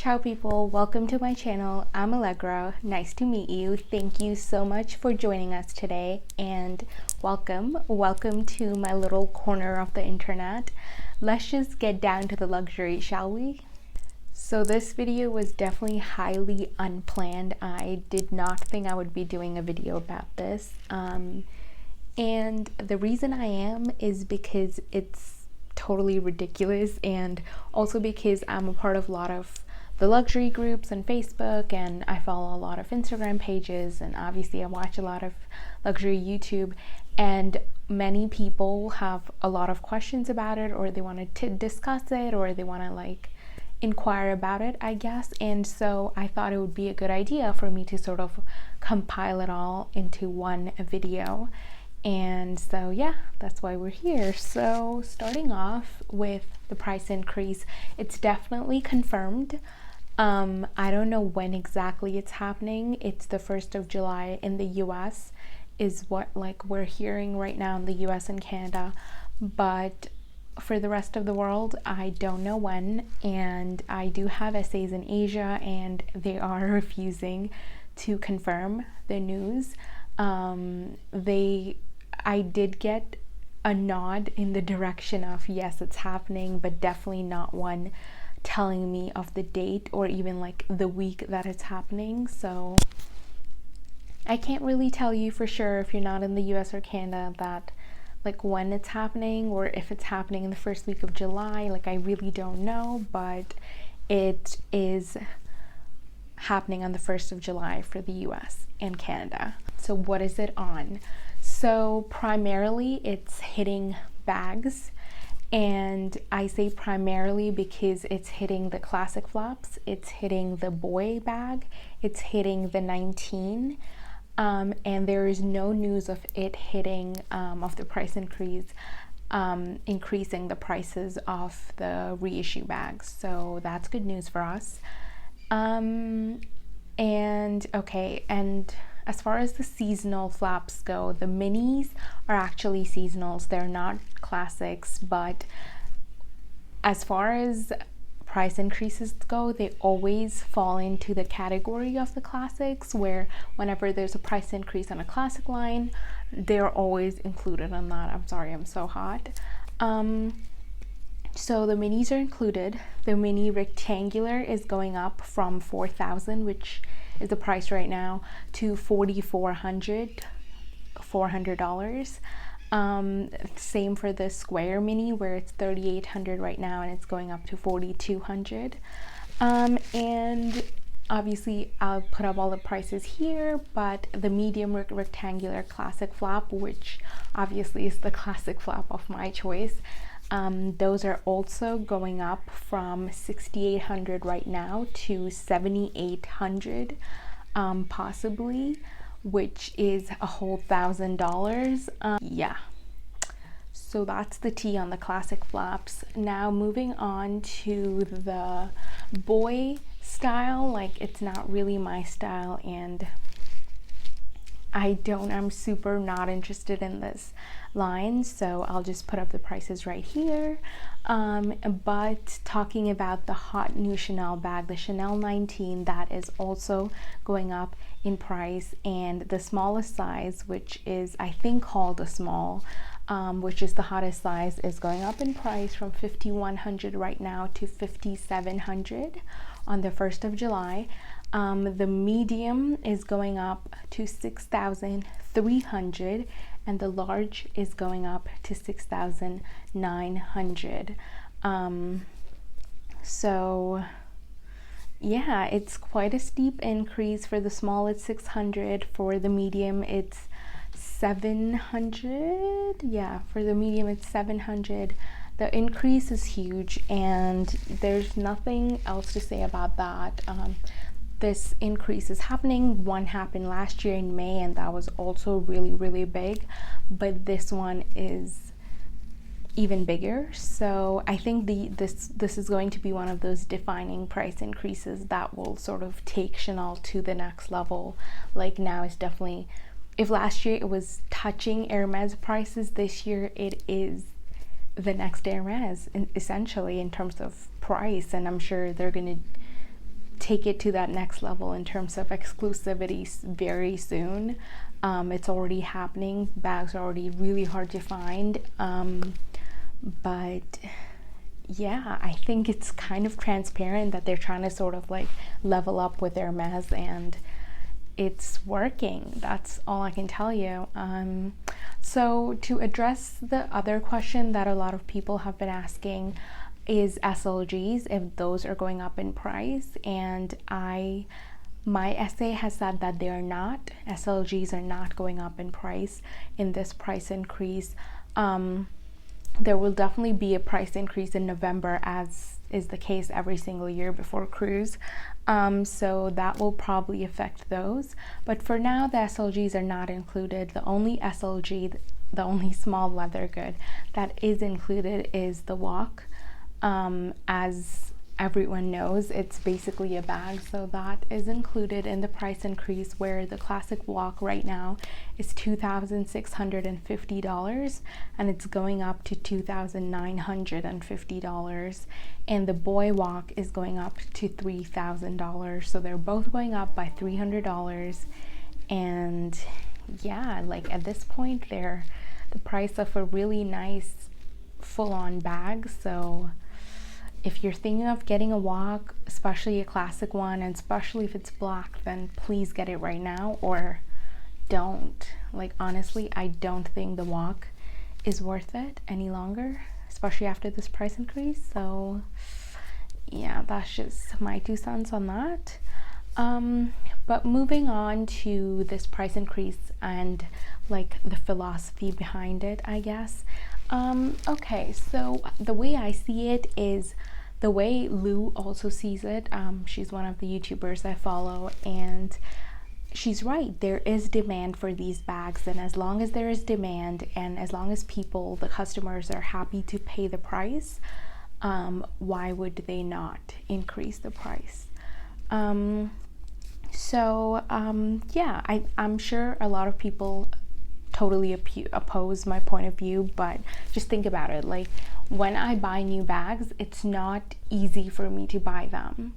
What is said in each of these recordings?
Ciao people, welcome to my channel. I'm Allegra. Nice to meet you. Thank you so much for joining us today and welcome to my little corner of the internet. Let's just get down to the luxury, shall we? So this video was definitely highly unplanned. I did not think I would be doing a video about this. And the reason I am is because it's totally ridiculous, and also because I'm a part of a lot of the luxury groups on Facebook, and I follow a lot of Instagram pages, and obviously I watch a lot of luxury YouTube, and many people have a lot of questions about it, or they want to discuss it, or they want to inquire about it, I guess. And so I thought it would be a good idea for me to sort of compile it all into one video. And so yeah, that's why we're here. So starting off with the price increase, it's definitely confirmed. I don't know when exactly it's happening. It's the 1st of July in the US is what we're hearing right now in the US and Canada, but for the rest of the world I don't know when. And I do have essays in Asia and they are refusing to confirm the news. I did get a nod in the direction of yes, it's happening, but definitely not one telling me of the date or even the week that it's happening. So I can't really tell you for sure, if you're not in the US or Canada, that when it's happening, or if it's happening in the first week of July. I really don't know, but it is happening on the 1st of July for the US and Canada. So what is it on? So primarily it's hitting bags, and I say primarily because it's hitting the classic flops, it's hitting the boy bag, it's hitting the 19, and there is no news of it hitting, of the price increase, increasing the prices of the reissue bags. So that's good news for us. And as far as the seasonal flaps go, the minis are actually seasonals. They're not classics, but as far as price increases go, they always fall into the category of the classics, where whenever there's a price increase on a classic line, they're always included on that. I'm sorry, I'm so hot. So the minis are included. The mini rectangular is going up from $4,000, which is the price right now, to $4,400. Same for the square mini, where it's $3,800 right now, and it's going up to $4,200. And obviously I'll put up all the prices here, but the medium rectangular classic flap, which obviously is the classic flap of my choice, those are also going up from $6,800 right now to $7,800, possibly, which is a whole $1,000. Yeah, so that's the tea on the classic flaps. Now moving on to the boy style, it's not really my style, and I'm super not interested in this line, so I'll just put up the prices right here. But talking about the hot new Chanel bag, the Chanel 19, that is also going up in price, and the smallest size, which is I think called a small, which is the hottest size, is going up in price from $5,100 right now to $5,700 on the 1st of July. The medium is going up to $6,300, and the large is going up to $6,900. So yeah, it's quite a steep increase. For the small it's $600, for the medium it's $700. Yeah, for the medium it's $700. The increase is huge, and there's nothing else to say about that. This increase is happening. One happened last year in May, and that was also really, really big, but this one is even bigger. So I think this is going to be one of those defining price increases that will sort of take Chanel to the next level. Now is definitely, if last year it was touching Hermes prices, this year it is the next Hermes, essentially, in terms of price. And I'm sure they're going to take it to that next level in terms of exclusivity very soon. It's already happening. Bags are already really hard to find. But yeah, I think it's kind of transparent that they're trying to sort of like level up with Hermes, and it's working. That's all I can tell you. So to address the other question that a lot of people have been asking is SLGs, if those are going up in price, and my essay has said that they are not. SLGs are not going up in price in this price increase. There will definitely be a price increase in November, as is the case every single year before cruise. So that will probably affect those. But for now, the SLGs are not included. The only SLG, the only small leather good that is included is the Walk. As everyone knows, it's basically a bag, so that is included in the price increase, where the classic Walk right now is $2,650 and it's going up to $2,950, and the Boy Walk is going up to $3,000. So they're both going up by $300, and yeah, like at this point they're the price of a really nice full-on bag. So if you're thinking of getting a Walk, especially a classic one, and especially if it's black, then please get it right now, or don't. Like honestly, I don't think the Walk is worth it any longer, especially after this price increase. So yeah, that's just my 2 cents on that. But moving on to this price increase and like the philosophy behind it, I guess. Okay, so the way I see it is the way Lou also sees it. She's one of the YouTubers I follow, and she's right. There is demand for these bags, and as long as there is demand, and as long as people, the customers, are happy to pay the price, why would they not increase the price? Yeah, I'm sure a lot of people totally oppose my point of view, but just think about it. Like when I buy new bags, it's not easy for me to buy them.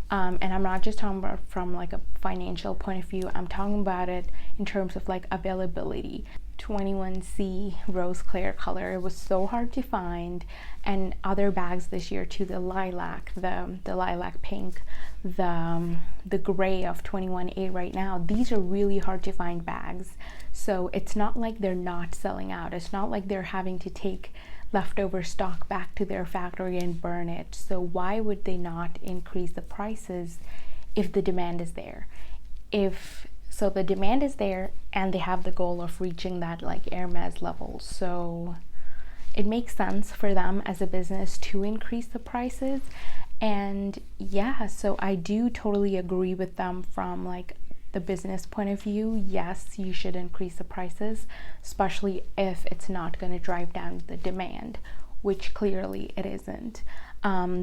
And I'm not just talking about from like a financial point of view, I'm talking about it in terms of like availability. 21C rose clear color, it was so hard to find, and other bags this year too, the lilac, the lilac pink, the gray of 21A right now, these are really hard to find bags. So it's not like they're not selling out. It's not like they're having to take leftover stock back to their factory and burn it. So why would they not increase the prices if the demand is there? So the demand is there, and they have the goal of reaching that like Hermes level. So it makes sense for them as a business to increase the prices. And yeah, so I do totally agree with them from like the business point of view. Yes, you should increase the prices, especially if it's not going to drive down the demand, which clearly it isn't.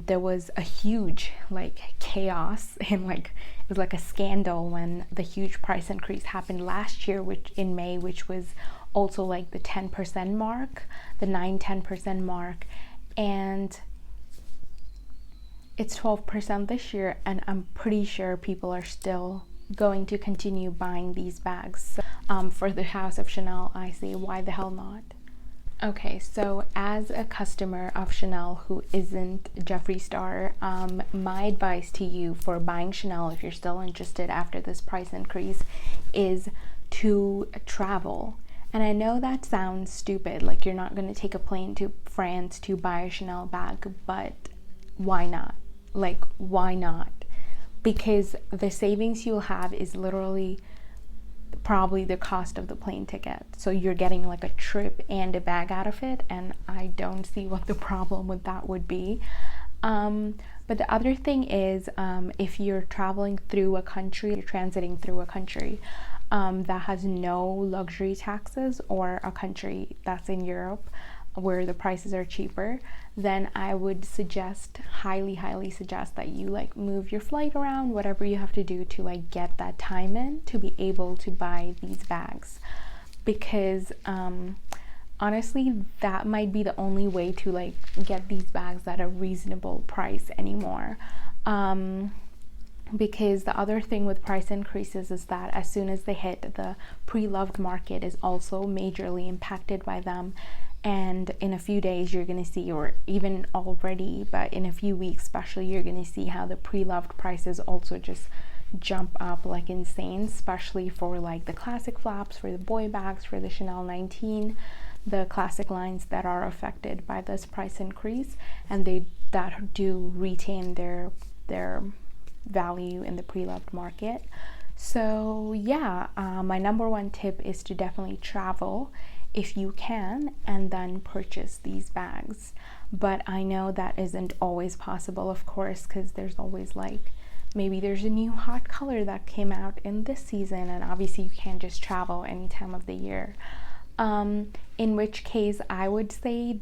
There was a huge like chaos and like it was like a scandal when the huge price increase happened last year, which in May, which was also like the 10% mark, the 9-10% mark, and it's 12% this year, and I'm pretty sure people are still going to continue buying these bags. For the House of Chanel, I say, why the hell not? Okay, so as a customer of Chanel who isn't Jeffree Star, my advice to you for buying Chanel, if you're still interested after this price increase, is to travel. And I know that sounds stupid, like you're not going to take a plane to France to buy a Chanel bag, but why not? Like, why not? Because the savings you'll have is literally probably the cost of the plane ticket. So you're getting like a trip and a bag out of it, and I don't see what the problem with that would be. But the other thing is, if you're traveling through a country, you're transiting through a country that has no luxury taxes, or a country that's in Europe where the prices are cheaper, then I would suggest, highly suggest, that you like move your flight around, whatever you have to do to like get that time in to be able to buy these bags. Because honestly, that might be the only way to like get these bags at a reasonable price anymore. because the other thing with price increases is that as soon as they hit, the pre-loved market is also majorly impacted by them. And in a few days you're going to see, or even already, but in a few weeks especially, you're going to see how the pre-loved prices also just jump up like insane, especially for like the classic flaps, for the boy bags, for the Chanel 19, the classic lines that are affected by this price increase, and they that do retain their value in the pre-loved market. So yeah, my number one tip is to definitely travel if you can and then purchase these bags. But I know that isn't always possible, of course, because there's always like, maybe there's a new hot color that came out in this season, and obviously you can't just travel any time of the year. In which case I would say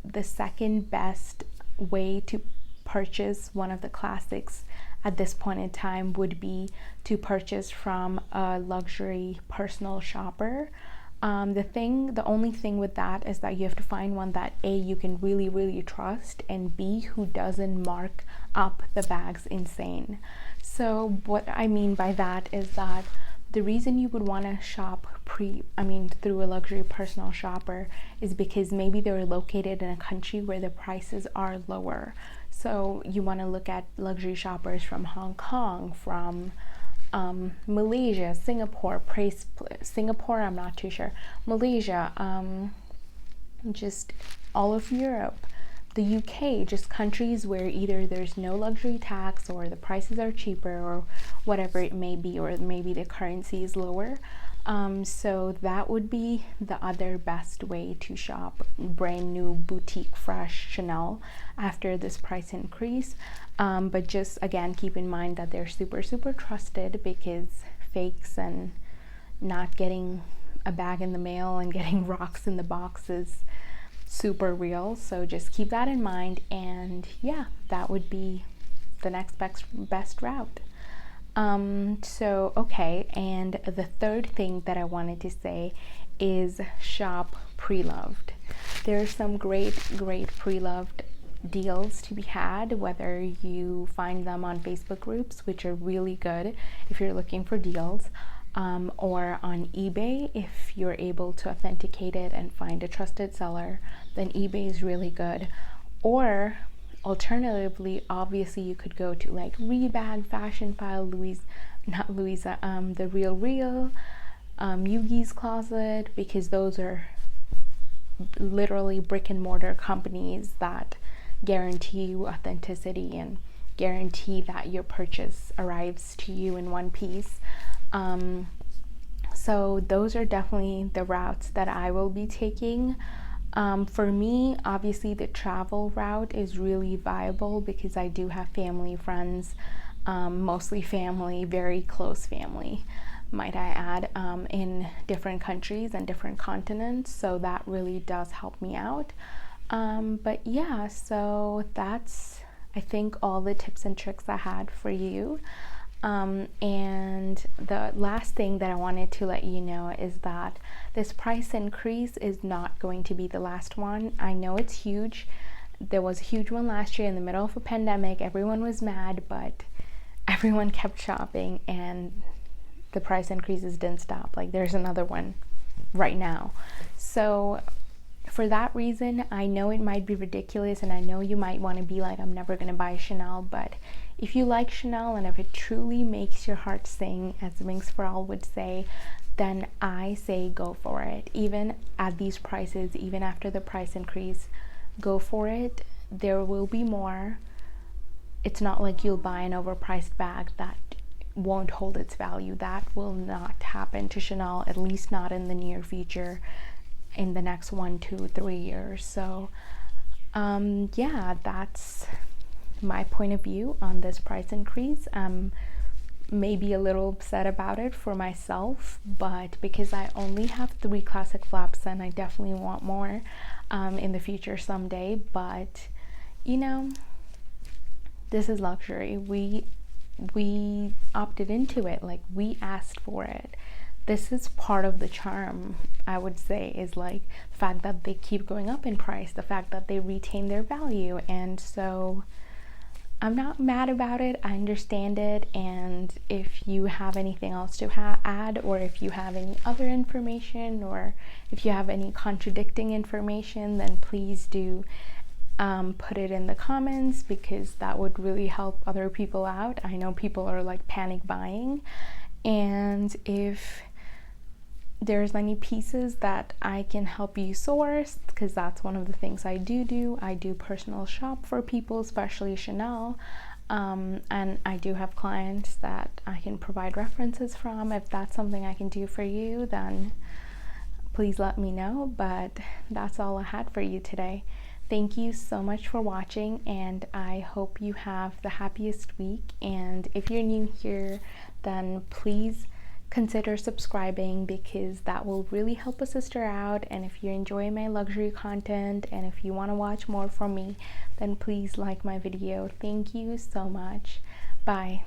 the second best way to purchase one of the classics at this point in time would be to purchase from a luxury personal shopper. The only thing with that is that you have to find one that A, you can really trust, and B, who doesn't mark up the bags insane. So what I mean by that is that the reason you would want to shop through a luxury personal shopper is because maybe they're located in a country where the prices are lower. So you want to look at luxury shoppers from Hong Kong, from Malaysia, Singapore, I'm not too sure, Malaysia, just all of Europe, the UK, just countries where either there's no luxury tax or the prices are cheaper or whatever it may be, or maybe the currency is lower. So that would be the other best way to shop brand new boutique fresh Chanel after this price increase. But just again, keep in mind that they're super trusted, because fakes and not getting a bag in the mail and getting rocks in the box is super real. So just keep that in mind, and yeah, that would be the next best route. Okay, and the third thing that I wanted to say is shop pre-loved. There are some great pre-loved deals to be had, whether you find them on Facebook groups, which are really good if you're looking for deals, or on eBay. If you're able to authenticate it and find a trusted seller, then eBay is really good. Or alternatively, obviously you could go to like Rebag, Fashion File, The Real, Yugi's Closet, because those are literally brick and mortar companies that guarantee you authenticity and guarantee that your purchase arrives to you in one piece. So those are definitely the routes that I will be taking. For me, obviously the travel route is really viable because I do have family, friends, mostly family, very close family, might I add, in different countries and different continents. So that really does help me out. But yeah, so that's, I think, all the tips and tricks I had for you. And the last thing that I wanted to let you know is that this price increase is not going to be the last one. I know it's huge. There was a huge one last year in the middle of a pandemic. Everyone was mad, but everyone kept shopping and the price increases didn't stop. Like, there's another one right now. So for that reason, I know it might be ridiculous, and I know you might want to be like, I'm never going to buy Chanel, but if you like Chanel and if it truly makes your heart sing, as Wings for All would say, then I say go for it. Even at these prices, even after the price increase, go for it. There will be more. It's not like you'll buy an overpriced bag that won't hold its value. That will not happen to Chanel, at least not in the near future, in the next 1, 2, 3 years. So yeah, that's my point of view on this price increase. Maybe a little upset about it for myself, but because I only have 3 classic flaps and I definitely want more in the future someday. But you know, this is luxury. We opted into it, like we asked for it. This is part of the charm, I would say, is like the fact that they keep going up in price, the fact that they retain their value. And so I'm not mad about it. I understand it. And if you have anything else to add, or if you have any other information, or if you have any contradicting information, then please do put it in the comments, because that would really help other people out. I know people are like panic buying. And if there's any pieces that I can help you source, because that's one of the things I do. I do personal shop for people, especially Chanel, and I do have clients that I can provide references from. If that's something I can do for you, then please let me know. But that's all I had for you today. Thank you so much for watching, and I hope you have the happiest week. And if you're new here, then please consider subscribing, because that will really help a sister out. And if you enjoy my luxury content, and if you want to watch more from me, then please like my video. Thank you so much. Bye.